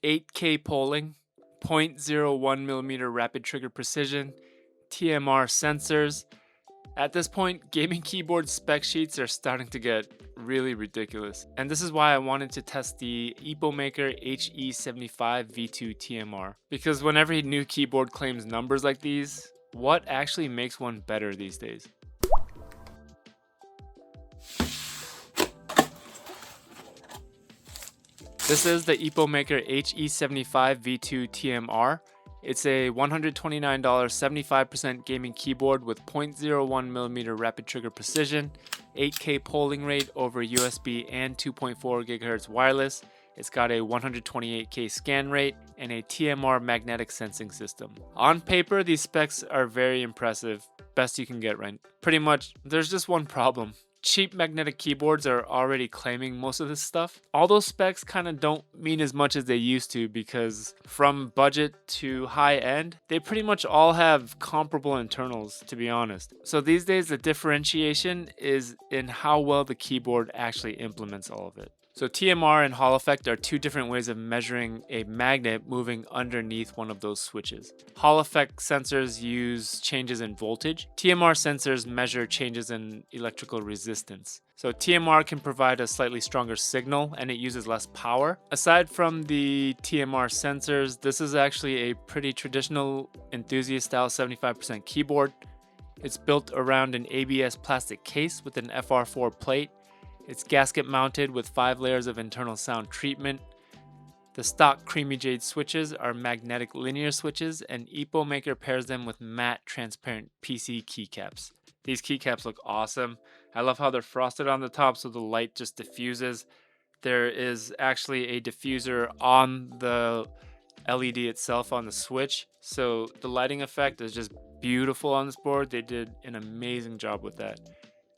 8K polling, 0.01mm rapid trigger precision, TMR sensors. At this point, gaming keyboard spec sheets are starting to get really ridiculous. And this is why I wanted to test the EPOMAKER HE75 V2 TMR. Because when every new keyboard claims numbers like these, what actually makes one better these days? This is the EPOMAKER HE75 V2 TMR. It's a $129 75% gaming keyboard with 0.01mm rapid trigger precision, 8K polling rate over USB and 2.4 GHz wireless. It's got a 128K scan rate and a TMR magnetic sensing system. On paper, these specs are very impressive, best you can get right. Pretty much, there's just one problem. Cheap magnetic keyboards are already claiming most of this stuff. All those specs kind of don't mean as much as they used to, because from budget to high end, they pretty much all have comparable internals, to be honest. So these days the differentiation is in how well the keyboard actually implements all of it. So TMR and Hall effect are two different ways of measuring a magnet moving underneath one of those switches. Hall effect sensors use changes in voltage. TMR sensors measure changes in electrical resistance. So TMR can provide a slightly stronger signal and it uses less power. Aside from the TMR sensors, this is actually a pretty traditional enthusiast style 75% keyboard. It's built around an ABS plastic case with an FR4 plate. It's gasket mounted with 5 layers of internal sound treatment. The stock Creamy Jade switches are magnetic linear switches, and EPOMAKER pairs them with matte transparent PC keycaps. These keycaps look awesome. I love how they're frosted on the top so the light just diffuses. There is actually a diffuser on the LED itself on the switch, so the lighting effect is just beautiful on this board. They did an amazing job with that.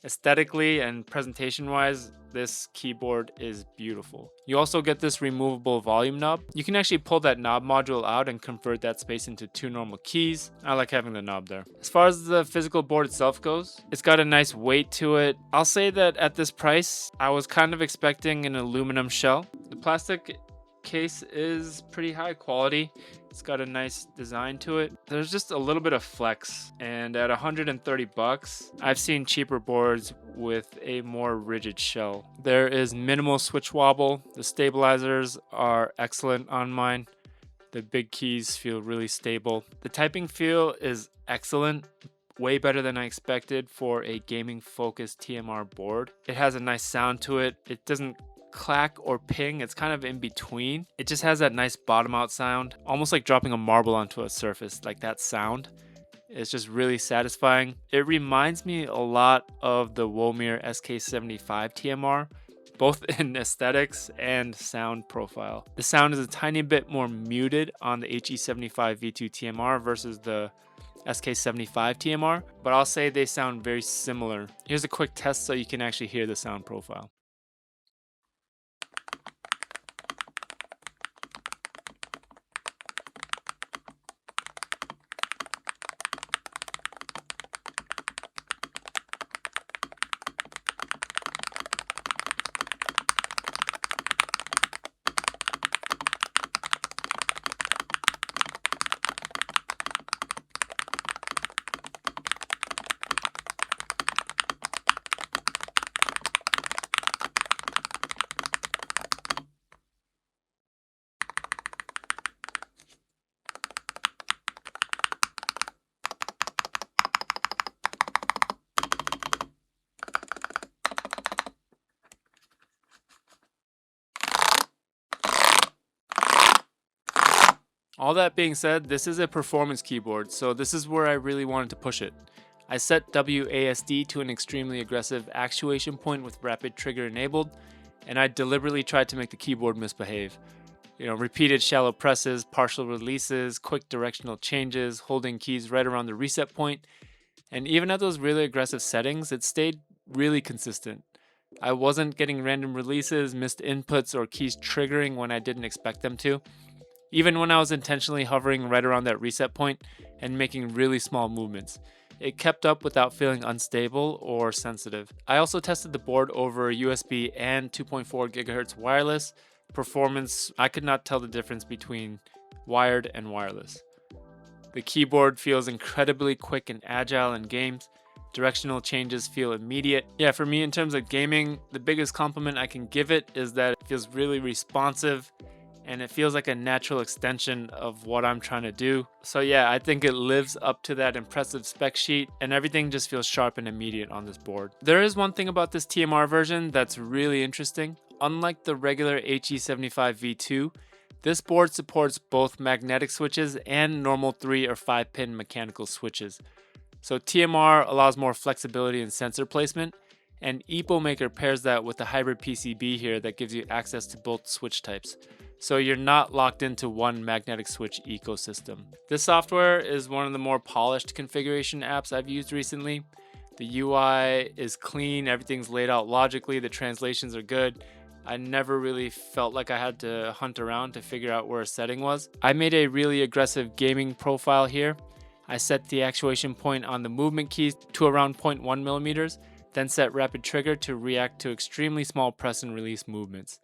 Aesthetically and presentation wise, this keyboard is beautiful. You also get this removable volume knob. You can actually pull that knob module out and convert that space into 2 normal keys. I like having the knob there. As far as the physical board itself goes, it's got a nice weight to it. I'll say that at this price, I was kind of expecting an aluminum shell. The plastic case is pretty high quality. It's got a nice design to it. There's just a little bit of flex, and at $130, I've seen cheaper boards with a more rigid shell. There is minimal switch wobble. The stabilizers are excellent on mine. The big keys feel really stable. The typing feel is excellent. Way better than I expected for a gaming focused TMR board. It has a nice sound to it. It doesn't clack or ping, it's kind of in between. It just has that nice bottom out sound, almost like dropping a marble onto a surface. Like that sound is just really satisfying. It reminds me a lot of the Womir SK75 TMR, both in aesthetics and sound profile. The sound is a tiny bit more muted on the HE75 V2 TMR versus the SK75 TMR, but I'll say they sound very similar. Here's a quick test so you can actually hear the sound profile. All that being said, this is a performance keyboard, so this is where I really wanted to push it. I set WASD to an extremely aggressive actuation point with rapid trigger enabled, and I deliberately tried to make the keyboard misbehave. Repeated shallow presses, partial releases, quick directional changes, holding keys right around the reset point, and even at those really aggressive settings, it stayed really consistent. I wasn't getting random releases, missed inputs, or keys triggering when I didn't expect them to. Even when I was intentionally hovering right around that reset point and making really small movements, it kept up without feeling unstable or sensitive. I also tested the board over USB and 2.4 GHz wireless. performance, I could not tell the difference between wired and wireless. The keyboard feels incredibly quick and agile in games. Directional changes feel immediate. Yeah, for me in terms of gaming, the biggest compliment I can give it is that it feels really responsive and it feels like a natural extension of what I'm trying to do. So yeah, I think it lives up to that impressive spec sheet and everything just feels sharp and immediate on this board. There is one thing about this TMR version that's really interesting. Unlike the regular HE75 V2, this board supports both magnetic switches and normal 3 or 5 pin mechanical switches. So TMR allows more flexibility in sensor placement, and EPOMAKER pairs that with a hybrid PCB here that gives you access to both switch types. So you're not locked into one magnetic switch ecosystem. This software is one of the more polished configuration apps I've used recently. The UI is clean, everything's laid out logically, the translations are good. I never really felt like I had to hunt around to figure out where a setting was. I made a really aggressive gaming profile here. I set the actuation point on the movement keys to around 0.1 millimeters, then set rapid trigger to react to extremely small press and release movements.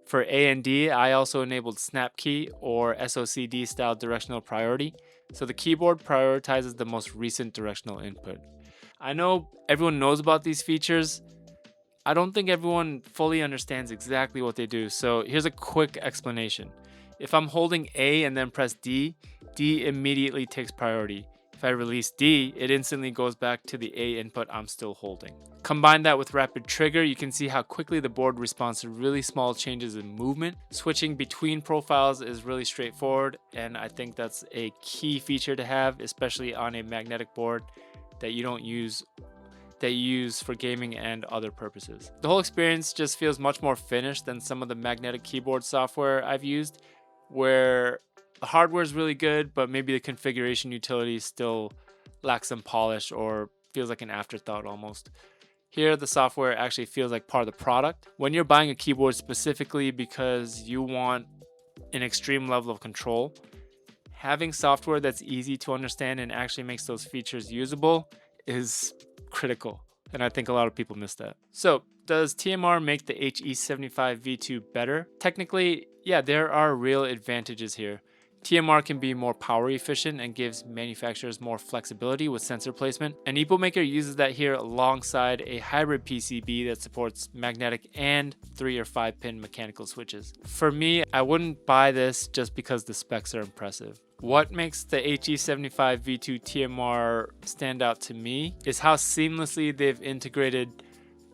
For A and D, I also enabled snap key or SOCD style directional priority, so the keyboard prioritizes the most recent directional input. I know everyone knows about these features. I don't think everyone fully understands exactly what they do, so here's a quick explanation. If I'm holding A and then press D, D immediately takes priority. If I release D, it instantly goes back to the A input I'm still holding. Combine that with rapid trigger, you can see how quickly the board responds to really small changes in movement. Switching between profiles is really straightforward, and I think that's a key feature to have, especially on a magnetic board that you use for gaming and other purposes. The whole experience just feels much more finished than some of the magnetic keyboard software I've used, where the hardware is really good, but maybe the configuration utility still lacks some polish or feels like an afterthought almost. Here, the software actually feels like part of the product. When you're buying a keyboard specifically because you want an extreme level of control, having software that's easy to understand and actually makes those features usable is critical, and I think a lot of people miss that. So, does TMR make the HE75 V2 better? Technically, yeah, there are real advantages here. TMR can be more power efficient and gives manufacturers more flexibility with sensor placement, and EPOMAKER uses that here alongside a hybrid PCB that supports magnetic and 3 or 5 pin mechanical switches. For me, I wouldn't buy this just because the specs are impressive. What makes the HE75 V2 TMR stand out to me is how seamlessly they've integrated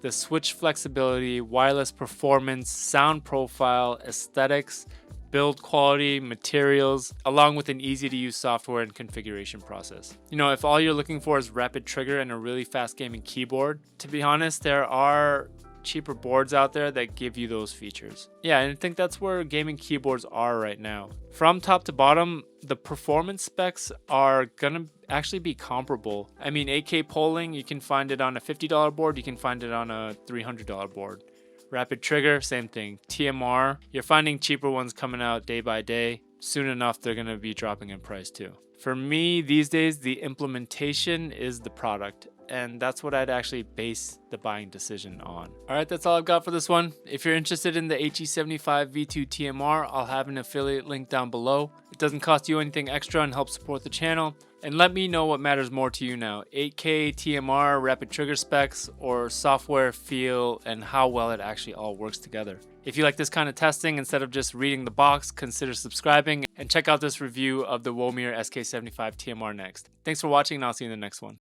the switch flexibility, wireless performance, sound profile, aesthetics, build quality, materials, along with an easy to use software and configuration process. You know, if all you're looking for is rapid trigger and a really fast gaming keyboard, to be honest, there are cheaper boards out there that give you those features. Yeah, and I think that's where gaming keyboards are right now. From top to bottom, the performance specs are gonna actually be comparable. I mean, 8K polling, you can find it on a $50 board, you can find it on a $300 board. Rapid trigger, same thing. TMR, you're finding cheaper ones coming out day by day. Soon enough, they're gonna be dropping in price too. For me, these days, the implementation is the product, and that's what I'd actually base the buying decision on. All right, that's all I've got for this one. If you're interested in the HE75 V2 TMR, I'll have an affiliate link down below. It doesn't cost you anything extra and helps support the channel. And let me know what matters more to you now, 8K TMR, rapid trigger specs, or software feel and how well it actually all works together. If you like this kind of testing, instead of just reading the box, consider subscribing and check out this review of the 01mm SK75 TMR next. Thanks for watching and I'll see you in the next one.